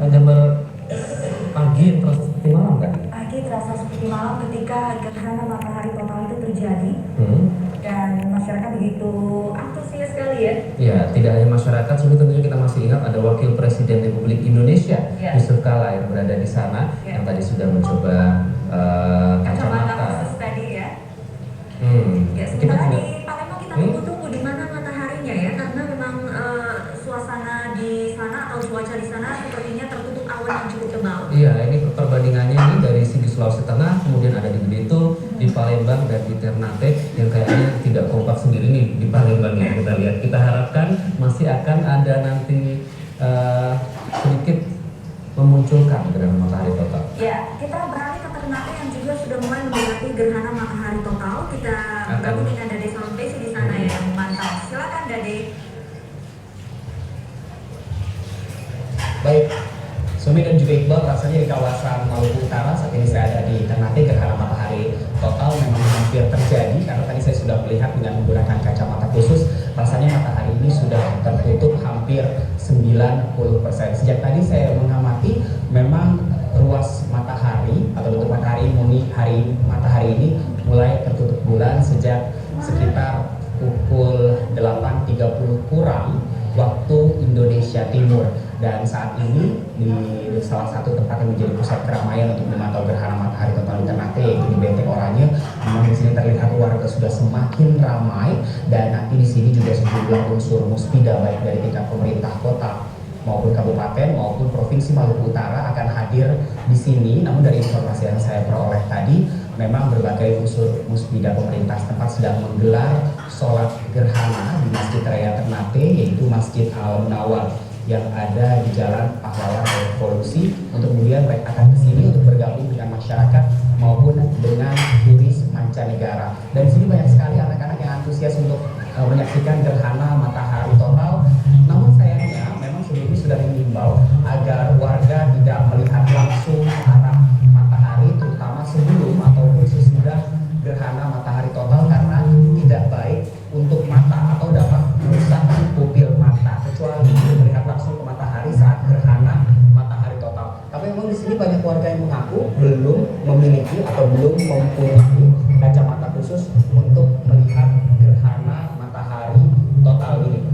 gambar pagi yang terasa seperti malam kan? Pagi terasa seperti malam ketika gerhana matahari total itu terjadi. Dan masyarakat begitu antusias sekali ya. Ya, tidak hanya masyarakat, tapi tentunya kita masih ingat ada Wakil Presiden Republik Indonesia, Yusuf Kala yang berada di sana, yang tadi sudah mencoba kacamata kacamata. khusus tadi ya. Ya, Kita sementara juga di Palembang kita tunggu-tunggu di mana mataharinya ya, karena memang suasana di sana atau cuaca di sana sepertinya tertutup awan yang cukup tebal. Iya, ini perbandingannya ini dari segi Sulawesi Tengah, kemudian ada di Belitung, di Palembang, dan di Ternate yang kayaknya tidak kompak sendiri nih di Palembang ya. Kita lihat, kita harapkan masih akan ada nanti sedikit memunculkan gerhana matahari total. Ya, kita beralih ke Ternate yang juga sudah mulai mendekati gerhana matahari total. Kita bergabung dengan Dade Sampesi di sana ya yang memantau. Silakan Dade. Baik, Sumi dan juga Iqbal, rasanya di kawasan Maluku Utara saat ini saya ada di Ternate, gerhana matahari total memang hampir terjadi karena tadi saya sudah melihat dengan menggunakan kacamata khusus, rasanya matahari ini sudah tertutup hampir 90%. Sejak tadi saya mengamati memang ruas matahari atau bentuk matahari matahari ini mulai tertutup bulan sejak sekitar pukul 8.30 kurang waktu Indonesia Timur, dan saat ini di salah satu tempat yang menjadi pusat keramaian untuk memantau gerhana matahari total di Ternate, yaitu di Benteng Oranye. Memang di sini terlihat warga sudah semakin ramai, dan nanti di sini juga sejumlah unsur muspida baik dari tingkat pemerintah kota maupun kabupaten maupun provinsi Maluku Utara akan hadir di sini. Namun dari informasi yang saya peroleh tadi, memang berbagai unsur muspida pemerintah setempat sedang menggelar sholat gerhana di Masjid Raya Ternate, yaitu Masjid Al-Munawwar yang ada di Jalan Pahlawan Revolusi, untuk kemudian mereka akan ke sini untuk bergabung dengan masyarakat maupun dengan turis mancanegara. Dan di sini banyak sekali anak-anak yang antusias untuk menyaksikan gerhana matahari total. Namun sayangnya memang sebelumnya sudah diimbau agar warga tidak melihat langsung ke arah matahari, terutama sebelum ataupun sesudah gerhana matahari total, karena tidak baik untuk mata atau dapat merusak pupil mata, kecuali melihat langsung ke matahari saat gerhana matahari total. Tapi memang di sini banyak warga yang mengaku belum memiliki atau belum mempunyai kacamata khusus untuk melihat gerhana matahari total ini.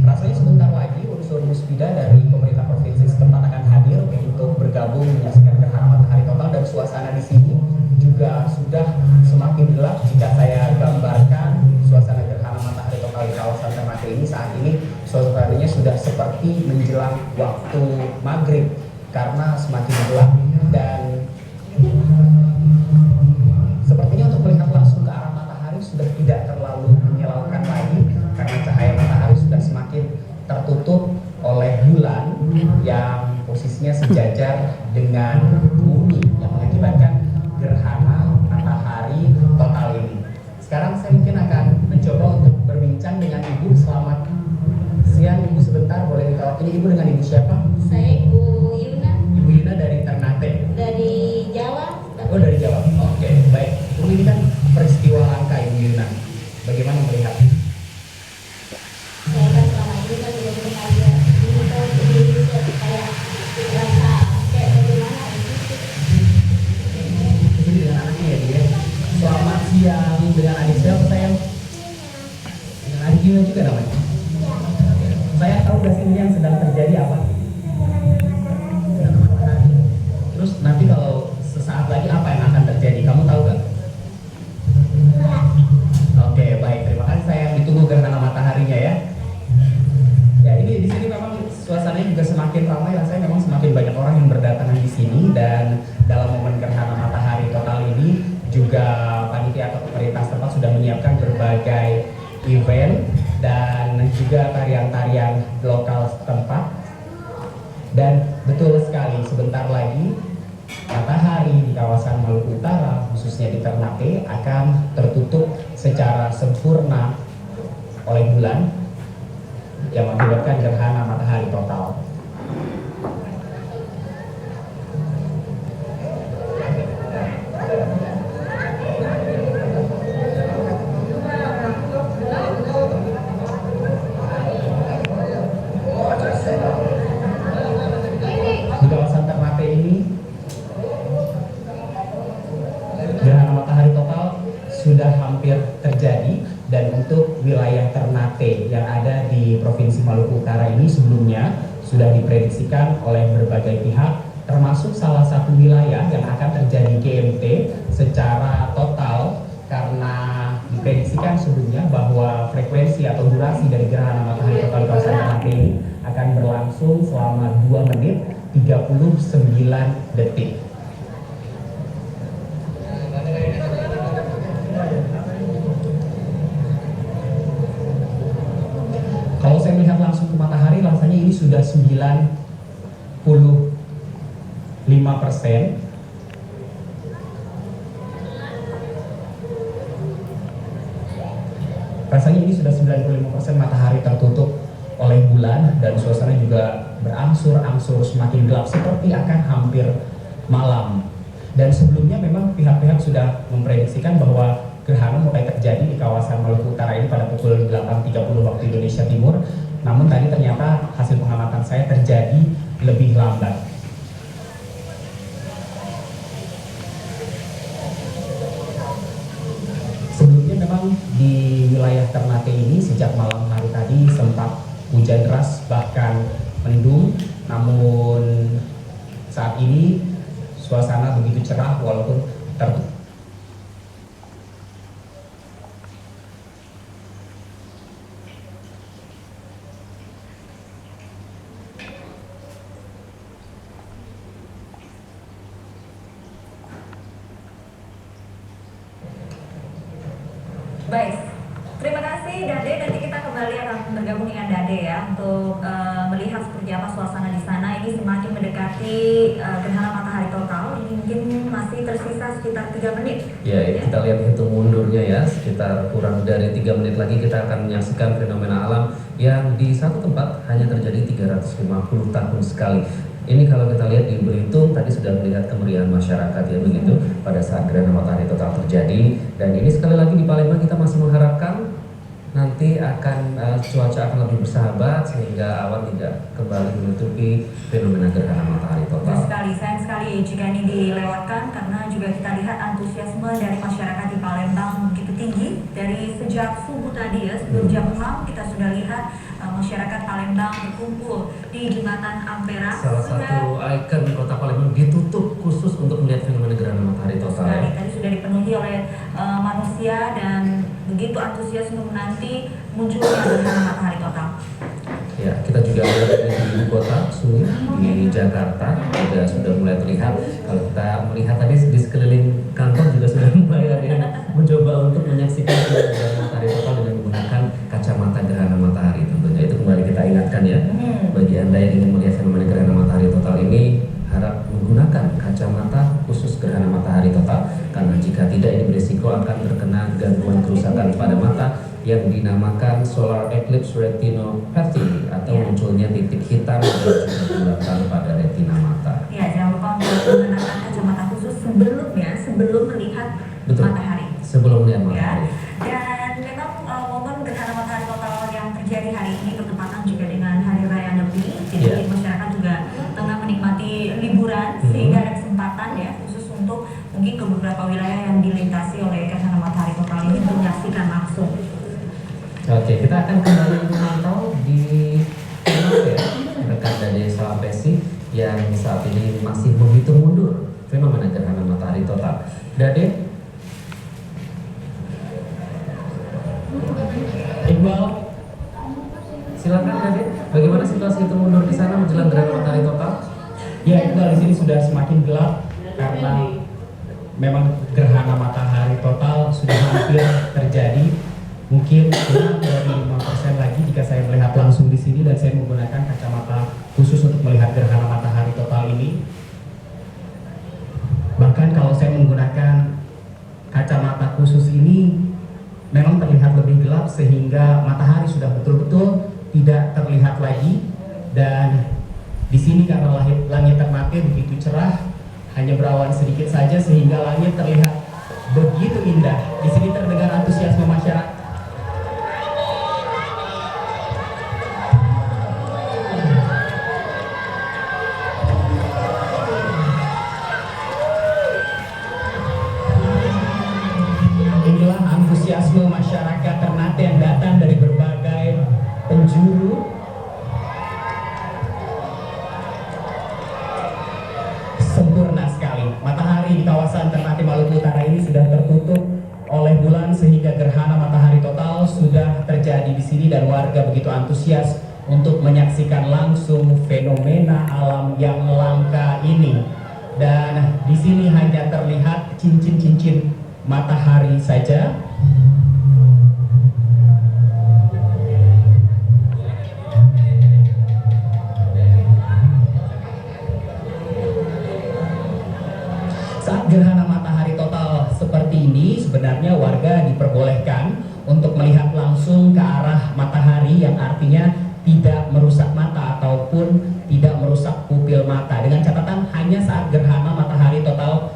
Rasanya sebentar lagi unsur muspida dari pemerintah provinsi setempat akan hadir untuk bergabung menyaksikan gerhana matahari total, dan suasana di sini juga sudah semakin gelap. Jika saya gambarkan suasana gerhana matahari total di kawasan Ternate ini, saat ini suasananya sudah seperti menjelang waktu maghrib karena semakin gelap, dan sepertinya untuk melihat langsung ke arah matahari sudah tidak terlalu menyilaukan lagi karena cahaya matahari sudah semakin tertutup oleh bulan yang posisinya sejajar dengan bumi, yang mengakibatkan gerhana matahari total ini. Sekarang saya mungkin akan mencoba untuk berbincang dengan Ibu. Selamat siang Ibu, sebentar boleh ditawar. Ini Ibu dengan Ibu siapa? Saya Ibu Yuna. Ibu Yuna dari Ternate. Dari Jawa. Oh, dari Jawa. Oke, baik. Ini kan peristiwa langka Ibu Yuna. Bagaimana melihat? Saya kan selama ini kan belum pernah lihat ini kan sendiri kayak rasa kayak bagaimana gitu. Ini dengan anaknya ya dia. Selamat siang dengan adik siapa sayang? Dengan adik Yuna juga namanya. Saya tahu gak sih ini yang sedang terjadi apa? Terus nanti kalau sesaat lagi apa yang akan terjadi? Kamu tahu gak? Oke, baik. Terima kasih sayang. Ditunggu gerhana mataharinya ya. Ya, ini di sini memang suasananya juga semakin ramai. Rasanya memang semakin banyak orang yang berdatangan di sini, dan dalam momen gerhana matahari total ini juga panitia atau pemerintah setempat sudah menyiapkan berbagai event dan juga tarian-tarian lokal setempat. Dan betul sekali, sebentar lagi matahari di kawasan Maluku Utara, khususnya di Ternate, akan tertutup secara sempurna oleh bulan yang mengakibatkan gerhana matahari total. hampir terjadi. Dan untuk wilayah Ternate yang ada di Provinsi Maluku Utara ini sebelumnya sudah diprediksikan oleh berbagai pihak, termasuk salah satu wilayah yang akan terjadi GMT secara total, karena diprediksikan sebelumnya bahwa frekuensi atau durasi dari gerhana matahari total di kawasan Ternate ini akan berlangsung selama 2 menit 39 detik. Kalau saya melihat langsung ke matahari, rasanya ini sudah 95%. Rasanya ini sudah 95% matahari tertutup oleh bulan dan suasana juga berangsur-angsur semakin gelap seperti akan hampir malam. Dan sebelumnya memang pihak-pihak sudah memprediksikan bahwa gerhana mulai terjadi di kawasan Maluku Utara ini pada pukul 8.30 waktu Indonesia Timur. Namun tadi ternyata hasil pengamatan saya terjadi lebih lambat. Sebelumnya memang di wilayah Ternate ini sejak malam hari tadi sempat hujan deras bahkan mendung. Namun saat ini suasana begitu cerah walaupun tertutup. Baik, terima kasih Dade. Nanti kita kembali akan bergabung dengan Dade ya untuk melihat seperti apa suasana di sana. Ini semakin mendekati gerhana matahari total. Ini mungkin masih tersisa sekitar 3 menit. Ya, kita lihat hitung mundurnya ya, sekitar kurang dari 3 menit lagi kita akan menyaksikan fenomena alam yang di satu tempat hanya terjadi 350 tahun sekali. Ini kalau kita lihat di Belitung tadi sudah melihat kemeriahan masyarakat ya begitu pada saat gerhana matahari total terjadi. Dan ini sekali lagi di Palembang kita masih mengharapkan nanti akan cuaca akan lebih bersahabat sehingga awan tidak kembali menutupi fenomena gerhana matahari Betul total. sekali, sayang sekali jika ini dilewatkan karena juga kita lihat antusiasme dari masyarakat di Palembang begitu tinggi dari sejak subuh tadi ya, sebelum jam 6 kita sudah lihat masyarakat Palembang berkumpul di Jembatan Ampera. Salah satu ikon kota Palembang ditutup khusus untuk melihat fenomena gerhana matahari total. Sekali, tadi sudah dipenuhi oleh manusia dan begitu antusiasme menanti munculnya gerhana matahari total. Ya, kita juga lihat di ibu kota Sulu di Jakarta juga sudah mulai terlihat. Kalau kita melihat tadi di sekeliling kantor juga sudah mulai ada yang mencoba untuk menyaksikan gerhana matahari total dengan menggunakan kacamata gerhana matahari. Tentunya itu kembali kita ingatkan ya, bagi Anda yang ingin melihat fenomena gerhana matahari total ini harap menggunakan kacamata khusus gerhana matahari total, karena jika tidak ini berisiko akan terkena gangguan kerusakan pada mata yang dinamakan solar eclipse retinopathy atau munculnya titik hitam dan juga bulatan pada retina mata. Ya, jangan lupa untuk menggunakan kacamata khusus sebelum melihat matahari. Sebelum melihat Ya, matahari. dan memang momen gerhana matahari total yang terjadi hari ini bertepatan juga dengan Hari Raya Nyepi. Jadi masyarakat juga tengah menikmati liburan sehingga ada kesempatan ya khusus untuk mungkin ke beberapa wilayah yang dilintasi oleh gerhana matahari total ini untuk menyaksikan langsung. Oke, kita akan kembali memantau di Ternate ya, rekan dari Sulawesi yang saat ini masih menghitung mundur fenomena gerhana matahari total. Dade, Iqbal, silakan Dade. Bagaimana situasi hitung mundur di sana menjelang gerhana matahari total? ya Iqbal, di sini sudah semakin gelap karena memang gerhana matahari total sudah hampir terjadi. Mungkin kurang dari 5% lagi jika saya melihat langsung di sini dan saya menggunakan kacamata khusus untuk melihat gerhana matahari total ini. Bahkan kalau saya menggunakan kacamata khusus ini memang terlihat lebih gelap sehingga matahari sudah betul-betul tidak terlihat lagi. Dan di sini karena langit Ternate begitu cerah, hanya berawan sedikit saja sehingga langit terlihat begitu indah. Di sini terdengar antusiasme masyarakat. Inilah antusiasme di sini dan warga begitu antusias untuk menyaksikan langsung fenomena alam yang langka ini. Dan di sini hanya terlihat cincin-cincin matahari saja. Saat gerhana matahari total seperti ini, sebenarnya warga diperbolehkan untuk melihat langsung ke arah matahari, yang artinya tidak merusak mata ataupun tidak merusak pupil mata. Dengan catatan hanya saat gerhana matahari total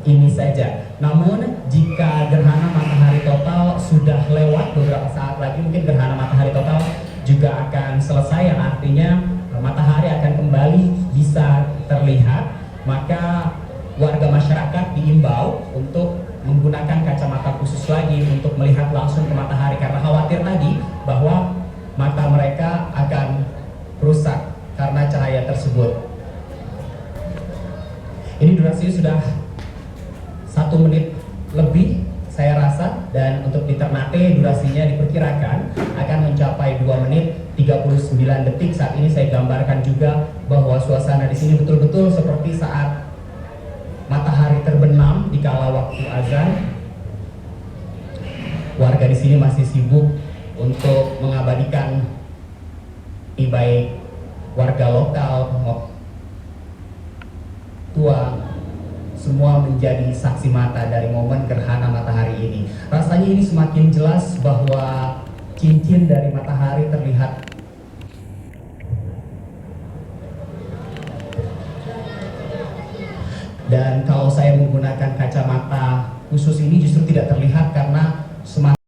ini saja. Namun jika gerhana matahari total sudah lewat beberapa saat lagi, mungkin gerhana matahari total juga akan selesai, yang artinya matahari akan kembali bisa terlihat. Maka warga masyarakat diimbau untuk menggunakan kacamata khusus lagi untuk melihat langsung ke matahari, karena khawatir tadi bahwa mata mereka akan rusak karena cahaya tersebut. Ini durasinya sudah 1 menit lebih saya rasa, dan untuk di Ternate durasinya diperkirakan akan mencapai 2 menit 39 detik. Saat ini saya gambarkan juga bahwa suasana di sini betul-betul seperti saat matahari terbenam di kala waktu azan. Warga di sini masih sibuk untuk mengabadikan, baik warga lokal, tua, semua menjadi saksi mata dari momen gerhana matahari ini. Rasanya ini semakin jelas bahwa cincin dari matahari terlihat. Dan kalau saya menggunakan kacamata khusus ini justru tidak terlihat karena semakin